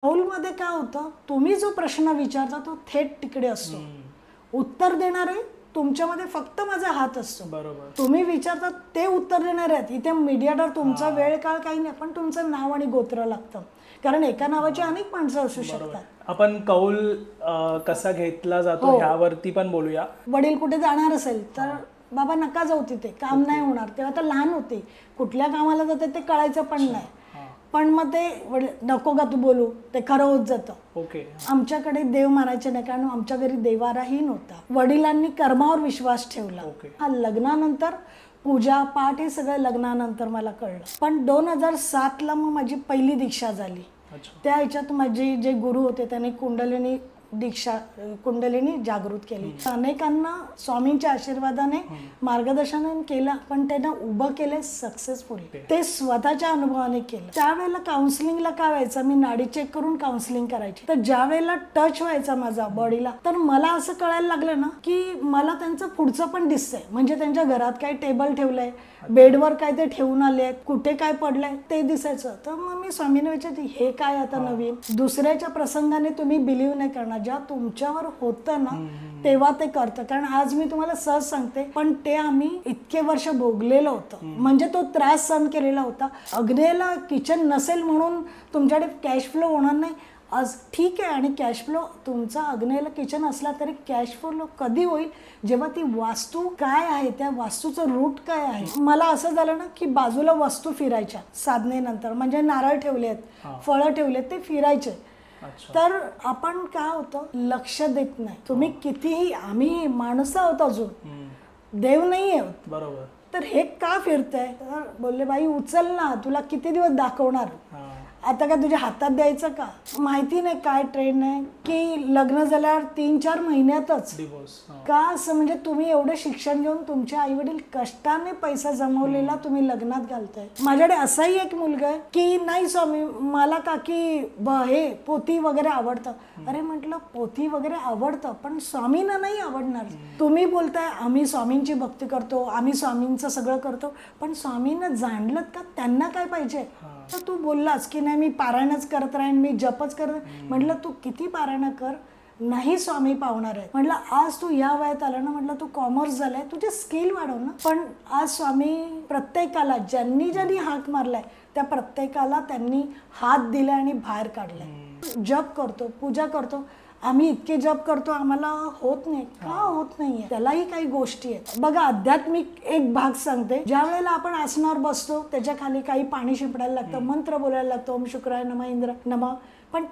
कौलमध्ये काय होतं, तुम्ही जो प्रश्न विचारता तो थेट तिकडे असतो. उत्तर देणारे तुमच्यामध्ये फक्त माझा हात असतो. बरोबर. तुम्ही विचारता ते उत्तर देणारे आहेत. इथे मीडियाटर तुमचा वेळ काळ काही नाही, पण तुमचं नाव आणि गोत्र लागतं. कारण एका नावाची अनेक माणसं असू शकतात. आपण कौल कसा घेतला जातो ह्यावरती पण बोलूया. वडील कुठे जाणार असेल तर बाबा नका जाऊ तिथे, काम नाही होणार. तेव्हा तर लहान होते, कुठल्या कामाला जाते ते कळायचं पण नाही. पण मग ते नको का तू बोलू, ते खरं होत जातं. ओके. आमच्याकडे देव मारायचे नाही, कारण आमच्या घरी देवाराही नव्हता. वडिलांनी कर्मावर विश्वास ठेवला. हा लग्नानंतर पूजा पाठ हे सगळं लग्नानंतर मला कळलं. पण 2007ला मग माझी पहिली दीक्षा झाली. त्या ह्याच्यात माझे जे गुरु होते त्यांनी कुंडलिनी जागृत केली. अनेकांना स्वामींच्या आशीर्वादाने मार्गदर्शन केलं, पण त्यांना उभं केलं सक्सेसफुल. ते स्वतःच्या अनुभवाने केलं. त्यावेळेला काउन्सिलिंगला काय व्हायचं, मी नाडी चेक करून काउन्सिलिंग करायची. तर ज्या वेळेला टच व्हायचा माझा बॉडीला, तर मला असं कळायला लागलं ना की मला त्यांचं पुढचं पण दिसतंय. म्हणजे त्यांच्या घरात काय टेबल ठेवलंय, बेडवर काय ते ठेवून आले, कुठे काय पडलंय ते दिसायचं. तर मग मी स्वामींना विचारते, हे काय आता नवीन. दुसऱ्याच्या प्रसंगाने तुम्ही बिलीव्ह नाही करणार. जेव्हा तुमच्यावर होतं ना तेव्हा ते करतं. कारण आज मी तुम्हाला सहज सांगते, पण ते आम्ही इतके वर्ष भोगलेलं होतं. म्हणजे तो त्रास सहन केलेला होता. अग्नेला किचन नसेल म्हणून तुमच्याकडे कॅश फ्लो होणार नाही. आज ठीक आहे, आणि कॅश फ्लो तुमचा अग्नेला किचन असला तरी कॅश फ्लो कधी होईल, जेव्हा ती वास्तू काय आहे, त्या वास्तूचं रूट काय आहे. मला असं झालं ना की बाजूला वस्तू फिरायच्या साधनेनंतर, म्हणजे नारळ ठेवलेत, फळं ठेवलेत, ते फिरायचे. तर आपण काय होतं, लक्ष देत नाही. तुम्ही कितीही, आम्ही माणसं आहोत, अजून देव नाही आहोत. बरोबर. तर हे का फिरतंय, तर बोलले बाई उचल ना, तुला किती दिवस दाखवणार, आता काय तुझ्या हातात द्यायचं का. माहिती नाही काय ट्रेंड आहे की लग्न झाल्यावर 3-4 महिन्यातच का असं. म्हणजे तुम्ही एवढं शिक्षण घेऊन तुमचे आई वडील कष्टाने पैसा जमवलेला तुम्ही लग्नात घालताय. माझ्याकडे असाही एक मुलगा आहे की नाही स्वामी मला काकी हे पोथी वगैरे आवडतं. अरे म्हटलं पोथी वगैरे आवडतं, पण स्वामींना नाही आवडणार. तुम्ही बोलताय आम्ही स्वामींची भक्ती करतो, आम्ही स्वामींचं सगळं करतो, पण स्वामींना जाणलं का, त्यांना काय पाहिजे. तर तू बोललास की नाही मी पारायणच करत राहीन, मी जपच करत. म्हटलं तू किती पारायण कर, नाही स्वामी पावणार आहे. म्हटलं आज तू या वयात आला ना, म्हटलं तू कॉमर्स झालाय, तुझे स्किल वाढव ना. पण आज स्वामी प्रत्येकाला ज्यांनी ज्यांनी हाक मारलाय त्या प्रत्येकाला त्यांनी हात दिलाय आणि बाहेर काढलाय. जप करतो, पूजा करतो. आम्ही इतके जप करतो, आम्हाला होत नाही का, होत नाहीये. त्यालाही काही गोष्टी आहेत. बघा आध्यात्मिक एक भाग सांगते. ज्या वेळेला आपण आसनावर बसतो त्याच्या खाली काही पाणी शिंपडायला लागतं, मंत्र बोलायला लागतो, ओम शुक्राय नमः इंद्र नमः. पण